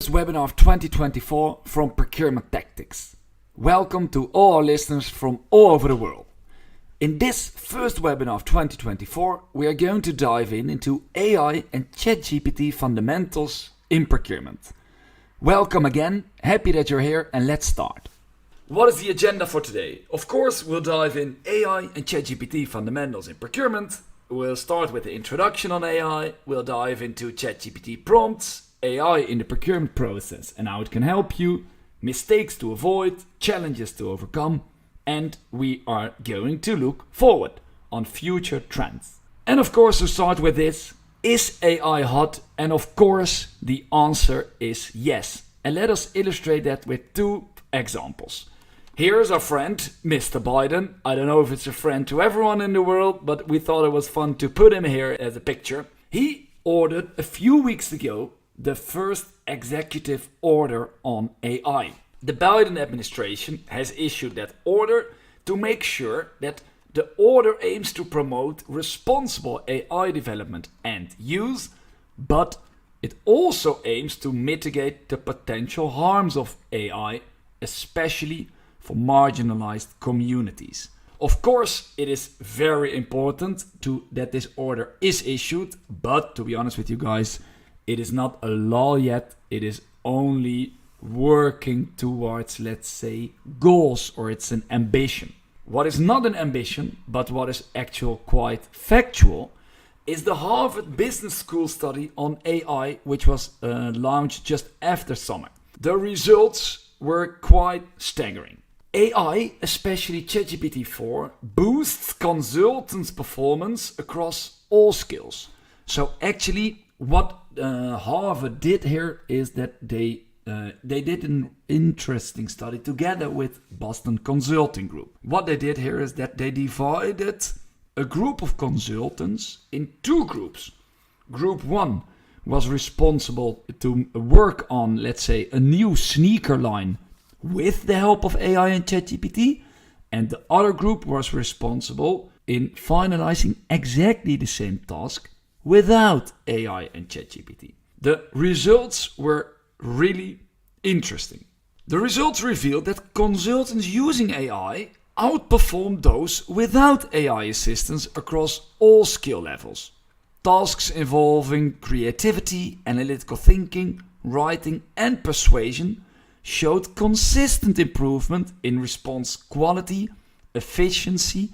first webinar of 2024 from Procurement Tactics. Welcome to all our listeners from all over the world. In this first webinar of 2024, we are going to dive into AI and ChatGPT Fundamentals in procurement. Welcome again, happy that you're here, and let's start. What is the agenda for today? Of course, we'll dive in AI and ChatGPT Fundamentals in procurement. We'll start with the introduction on AI. We'll dive into ChatGPT Prompts, AI in the procurement process and how it can help you, mistakes to avoid, challenges to overcome, and we are going to look forward on future trends. And of course, to start with this, is AI hot? And of course, the answer is yes. And let us illustrate that with two examples. Here's our friend, Mr. Biden. I don't know if it's a friend to everyone in the world, but we thought it was fun to put him here as a picture. He ordered a few weeks ago the first executive order on AI. The Biden administration has issued that order to make sure that the order aims to promote responsible AI development and use, but it also aims to mitigate the potential harms of AI, especially for marginalized communities. Of course, it is very important that this order is issued, but to be honest with you guys, it is not a law yet. It is only working towards, let's say, goals, or it's an ambition. What is not an ambition, but what is actual quite factual, is the Harvard Business School study on AI, which was launched just after summer. The results were quite staggering. AI, especially ChatGPT-4, boosts consultants' performance across all skills. So actually, what Harvard did here is that they did an interesting study together with Boston Consulting Group. What they did here is that they divided a group of consultants in two groups. Group 1 was responsible to work on, let's say, a new sneaker line with the help of AI and ChatGPT, and the other group was responsible in finalizing exactly the same task without AI and ChatGPT. The results were really interesting. The results revealed that consultants using AI outperformed those without AI assistance across all skill levels. Tasks involving creativity, analytical thinking, writing, and persuasion showed consistent improvement in response quality, efficiency,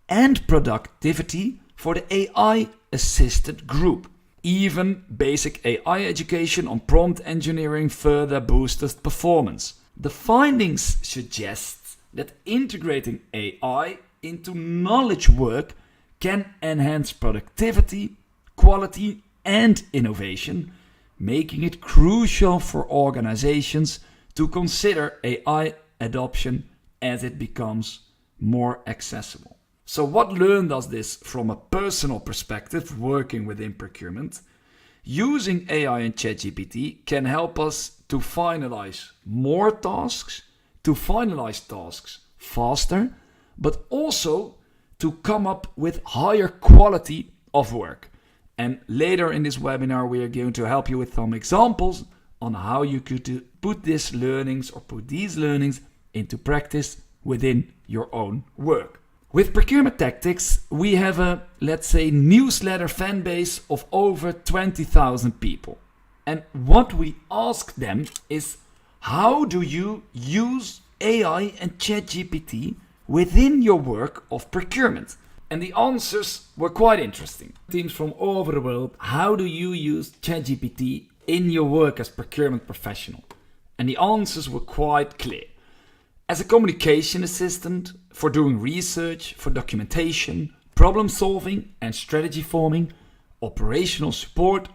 and productivity for the AI-assisted group. Even basic AI education on prompt engineering further boosted performance. The findings suggest that integrating AI into knowledge work can enhance productivity, quality, and innovation, making it crucial for organizations to consider AI adoption as it becomes more accessible. So what learned us this from a personal perspective working within procurement? Using AI and ChatGPT can help us to finalize more tasks, to finalize tasks faster, but also to come up with higher quality of work. And later in this webinar, we are going to help you with some examples on how you could put these learnings into practice within your own work. With Procurement Tactics, we have a, let's say, newsletter fan base of over 20,000 people. And what we ask them is, how do you use AI and ChatGPT within your work of procurement? And the answers were quite interesting. Teams from all over the world, how do you use ChatGPT in your work as procurement professional? And the answers were quite clear. As a communication assistant, for doing research, for documentation, problem solving and strategy forming, operational support,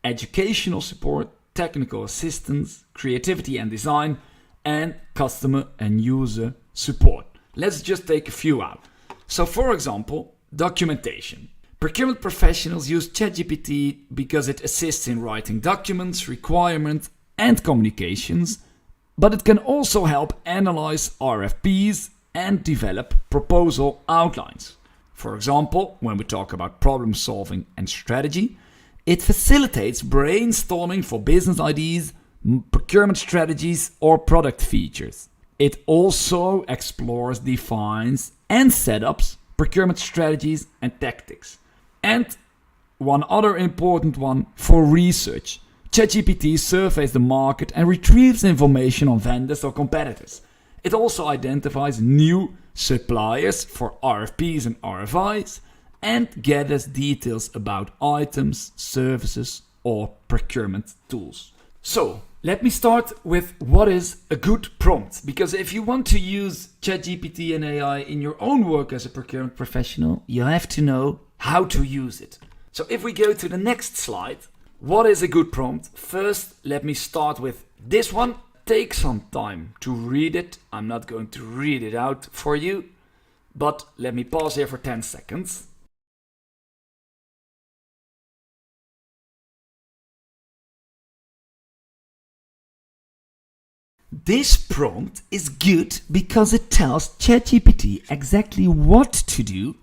educational support, technical assistance, creativity and design, and customer and user support. Let's just take a few out. So for example, documentation. Procurement professionals use ChatGPT because it assists in writing documents, requirements, and communications, but it can also help analyze RFPs and develop proposal outlines. For example, when we talk about problem solving and strategy, it facilitates brainstorming for business ideas, procurement strategies or product features. It also explores, defines, and setups procurement strategies and tactics. And one other important one for research. ChatGPT surveys the market and retrieves information on vendors or competitors. It also identifies new suppliers for RFPs and RFIs and gathers details about items, services, or procurement tools. So, let me start with what is a good prompt. Because if you want to use ChatGPT and AI in your own work as a procurement professional, you have to know how to use it. So if we go to the next slide, what is a good prompt? First, let me start with this one. Take some time to read it. I'm not going to read it out for you, but let me pause here for 10 seconds. This prompt is good because it tells ChatGPT exactly what to do,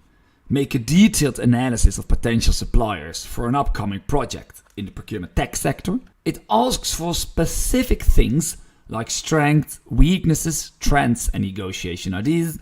make a detailed analysis of potential suppliers for an upcoming project in the procurement tech sector. It asks for specific things like strengths, weaknesses, trends, and negotiation ideas.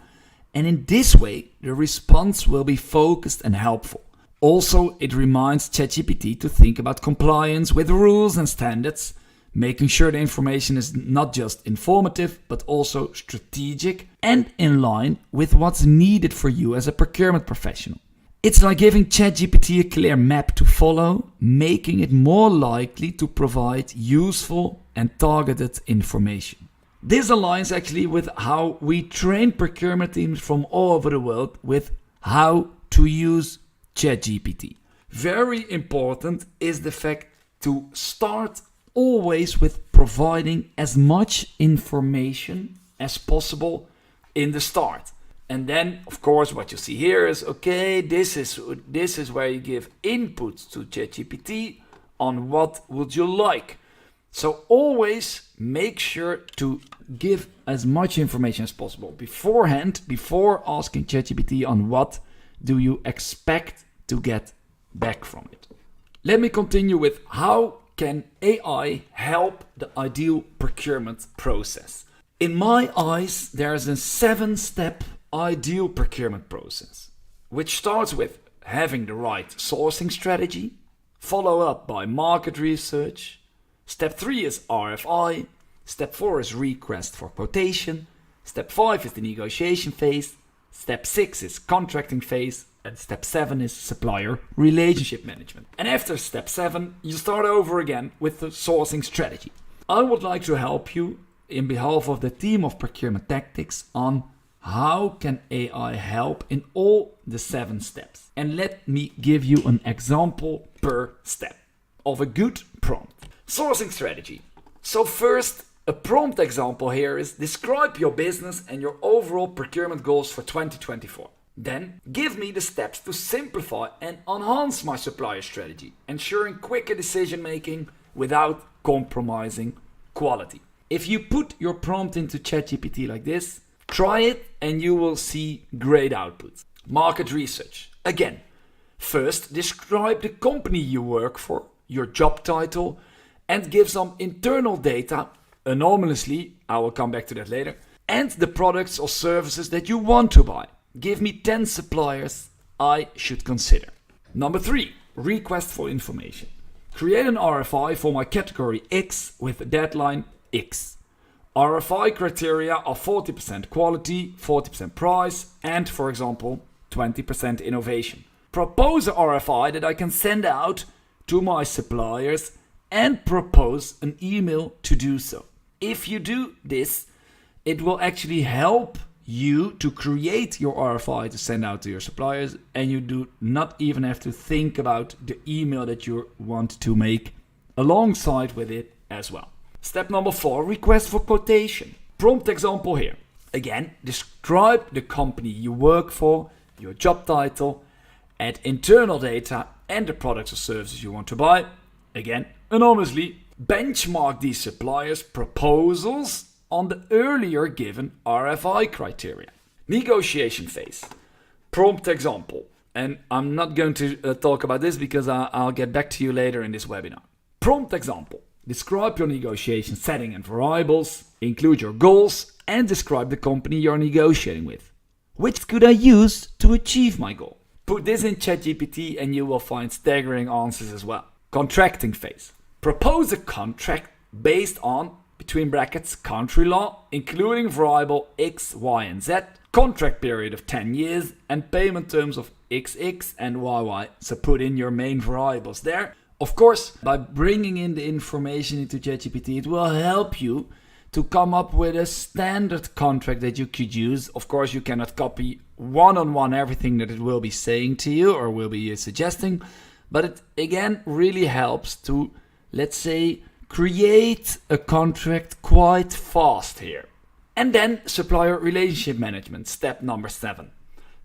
And in this way, the response will be focused and helpful. Also, it reminds ChatGPT to think about compliance with rules and standards, making sure the information is not just informative, but also strategic and in line with what's needed for you as a procurement professional. It's like giving ChatGPT a clear map to follow, making it more likely to provide useful and targeted information. This aligns actually with how we train procurement teams from all over the world with how to use ChatGPT. Very important is the fact to start always with providing as much information as possible in the start. And then, of course, what you see here is, okay, this is where you give inputs to ChatGPT on what would you like. So always make sure to give as much information as possible beforehand, before asking ChatGPT on what do you expect to get back from it. Let me continue with how can AI help the ideal procurement process? In my eyes, there's a 7-step ideal procurement process, which starts with having the right sourcing strategy, follow up by market research. Step 3 is RFI. Step 4 is request for quotation. Step 5 is the negotiation phase. Step 6 is contracting phase. And step 7 is supplier relationship management. And after step 7, you start over again with the sourcing strategy. I would like to help you in behalf of the team of Procurement Tactics on how can AI help in all the 7 steps. And let me give you an example per step of a good prompt. Sourcing strategy. So first, a prompt example here is describe your business and your overall procurement goals for 2024. Then, give me the steps to simplify and enhance my supplier strategy, ensuring quicker decision making without compromising quality. If you put your prompt into ChatGPT like this, try it and you will see great outputs. Market research. Again, first describe the company you work for, your job title, and give some internal data, anonymously, I will come back to that later, and the products or services that you want to buy. Give me 10 suppliers I should consider. Number 3, request for information. Create an RFI for my category X with a deadline X. RFI criteria are 40% quality, 40% price, and, for example, 20% innovation. Propose a RFI that I can send out to my suppliers and propose an email to do so. If you do this, it will actually help you to create your RFI to send out to your suppliers, and you do not even have to think about the email that you want to make alongside with it as well. Step number 4, request for quotation. Prompt example here. Again, describe the company you work for, your job title, add internal data and the products or services you want to buy. Again, anonymously, benchmark these suppliers' proposals on the earlier given RFI criteria. Negotiation phase. Prompt example. And I'm not going to talk about this because I'll get back to you later in this webinar. Prompt example. Describe your negotiation setting and variables, include your goals, and describe the company you're negotiating with. Which could I use to achieve my goal? Put this in ChatGPT and you will find staggering answers as well. Contracting phase. Propose a contract based on, between brackets, country law, including variable X, Y, and Z, contract period of 10 years, and payment terms of XX and YY. So put in your main variables there. Of course, by bringing in the information into ChatGPT, it will help you to come up with a standard contract that you could use. Of course, you cannot copy one-on-one everything that it will be saying to you or will be suggesting, but it again really helps to, let's say, create a contract quite fast here. And then supplier relationship management, step number 7.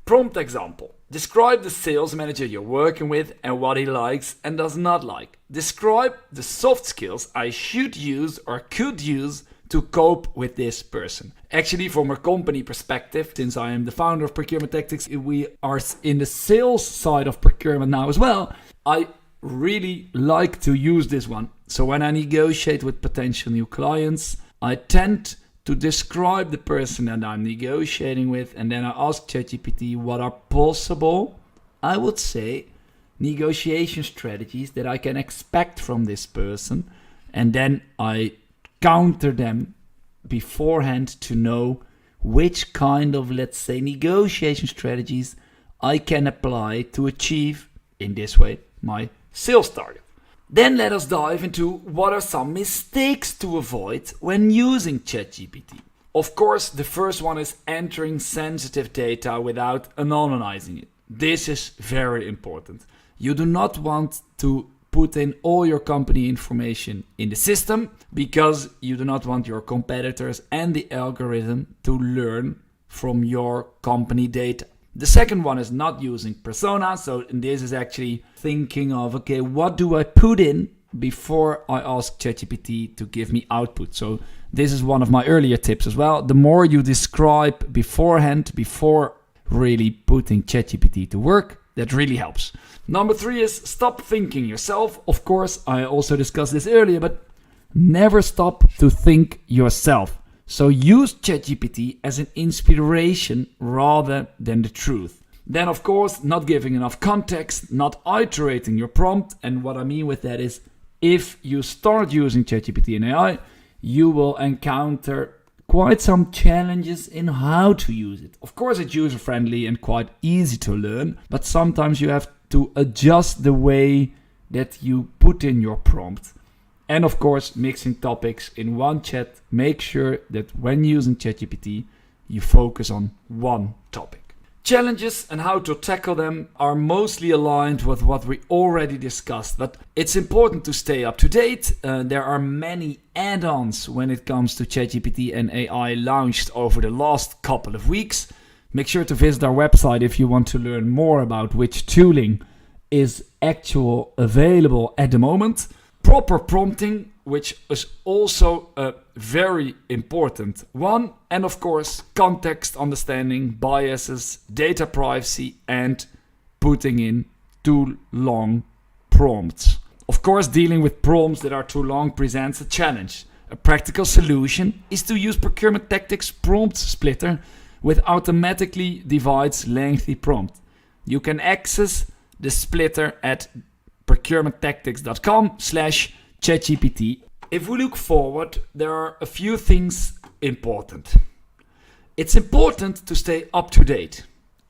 Prompt example. Describe the sales manager you're working with and what he likes and does not like. Describe the soft skills I should use or could use to cope with this person. Actually, from a company perspective, since I am the founder of Procurement Tactics, we are in the sales side of procurement now as well. I really like to use this one. So when I negotiate with potential new clients, I tend to describe the person that I'm negotiating with, and then I ask ChatGPT what are possible, I would say, negotiation strategies that I can expect from this person, and then I counter them beforehand to know which kind of, let's say, negotiation strategies I can apply to achieve, in this way, my sales target. Then let us dive into what are some mistakes to avoid when using ChatGPT. Of course, the first one is entering sensitive data without anonymizing it. This is very important. You do not want to put in all your company information in the system because you do not want your competitors and the algorithm to learn from your company data. The second one is not using personas. So this is actually thinking of, okay, what do I put in before I ask ChatGPT to give me output? So this is one of my earlier tips as well. The more you describe beforehand, before really putting ChatGPT to work, that really helps. Number 3 is stop thinking yourself. Of course, I also discussed this earlier, but never stop to think yourself. So use ChatGPT as an inspiration rather than the truth. Then, of course, not giving enough context, not iterating your prompt. And what I mean with that is if you start using ChatGPT and AI, you will encounter quite some challenges in how to use it. Of course, it's user-friendly and quite easy to learn, but sometimes you have to adjust the way that you put in your prompt. And of course, mixing topics in one chat. Make sure that when using ChatGPT, you focus on one topic. Challenges and how to tackle them are mostly aligned with what we already discussed, but it's important to stay up to date. There are many add-ons when it comes to ChatGPT and AI launched over the last couple of weeks. Make sure to visit our website if you want to learn more about which tooling is available at the moment. Proper prompting, which is also a very important one. And of course, context understanding, biases, data privacy, and putting in too long prompts. Of course, dealing with prompts that are too long presents a challenge. A practical solution is to use Procurement Tactics Prompt Splitter, which automatically divides lengthy prompt. You can access the splitter at procurementtactics.com/ChatGPT. If we look forward, there are a few things important. It's important to stay up to date.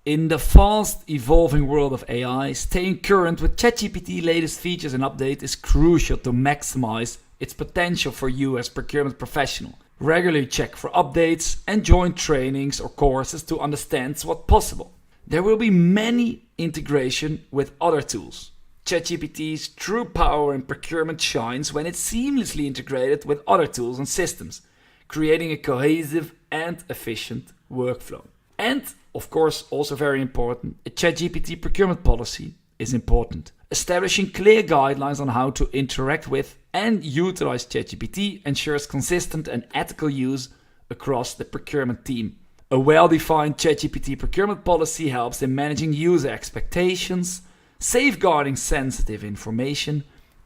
In the fast evolving world of AI, staying current with ChatGPT latest features and updates is crucial to maximize its potential for you as procurement professional. Regularly check for updates and join trainings or courses to understand what's possible. There will be many integration with other tools. ChatGPT's true power in procurement shines when it's seamlessly integrated with other tools and systems, creating a cohesive and efficient workflow. And, of course, also very important, a ChatGPT procurement policy is important. Establishing clear guidelines on how to interact with and utilize ChatGPT ensures consistent and ethical use across the procurement team. A well-defined ChatGPT procurement policy helps in managing user expectations, safeguarding sensitive information,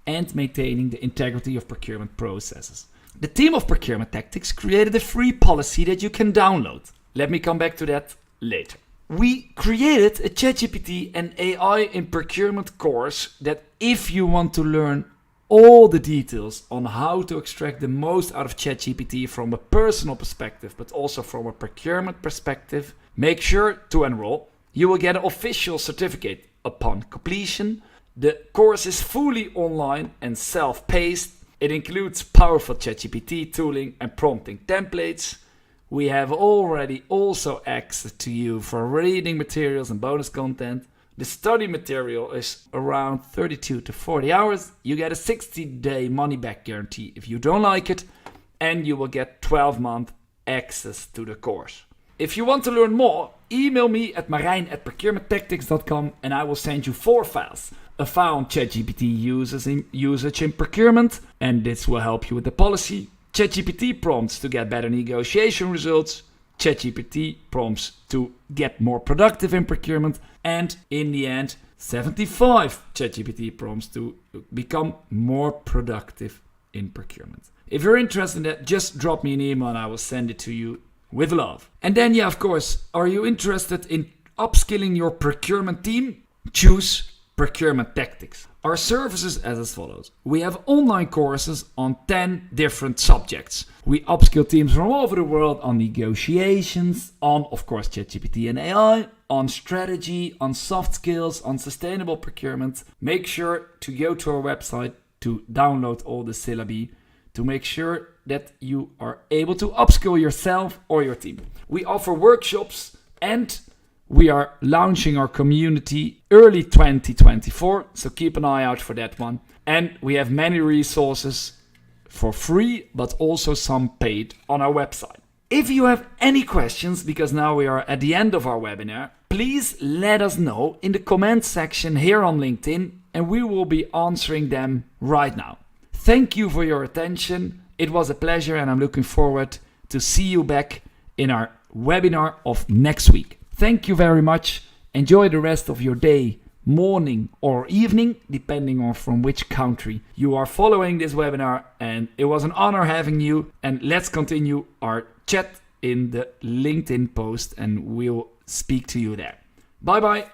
and maintaining the integrity of procurement processes. The team of Procurement Tactics created a free policy that you can download. Let me come back to that later. We created a ChatGPT and AI in Procurement course that if you want to learn all the details on how to extract the most out of ChatGPT from a personal perspective, but also from a procurement perspective, make sure to enroll. You will get an official certificate upon completion. The course is fully online and self-paced. It includes powerful ChatGPT tooling and prompting templates. We have already also access to you for reading materials and bonus content. The study material is around 32 to 40 hours. You get a 60-day money-back guarantee if you don't like it, and you will get 12-month access to the course. If you want to learn more, email me at marijn@procurementtactics.com and I will send you 4 files. A file on ChatGPT usage in procurement, and this will help you with the policy. ChatGPT prompts to get better negotiation results. ChatGPT prompts to get more productive in procurement. And in the end, 75 ChatGPT prompts to become more productive in procurement. If you're interested in that, just drop me an email and I will send it to you with love. And then, of course, are you interested in upskilling your procurement team? Choose Procurement Tactics. Our services as follows. We have online courses on 10 different subjects. We upskill teams from all over the world on negotiations, on, of course, ChatGPT and AI, on strategy, on soft skills, on sustainable procurement. Make sure to go to our website to download all the syllabi to make sure that you are able to upskill yourself or your team. We offer workshops and we are launching our community early 2024, so keep an eye out for that one. And we have many resources for free, but also some paid on our website. If you have any questions, because now we are at the end of our webinar, please let us know in the comment section here on LinkedIn, and we will be answering them right now. Thank you for your attention. It was a pleasure, and I'm looking forward to see you back in our webinar of next week. Thank you very much. Enjoy the rest of your day, morning or evening, depending on from which country you are following this webinar. And it was an honor having you. And let's continue our chat in the LinkedIn post and we'll speak to you there. Bye bye.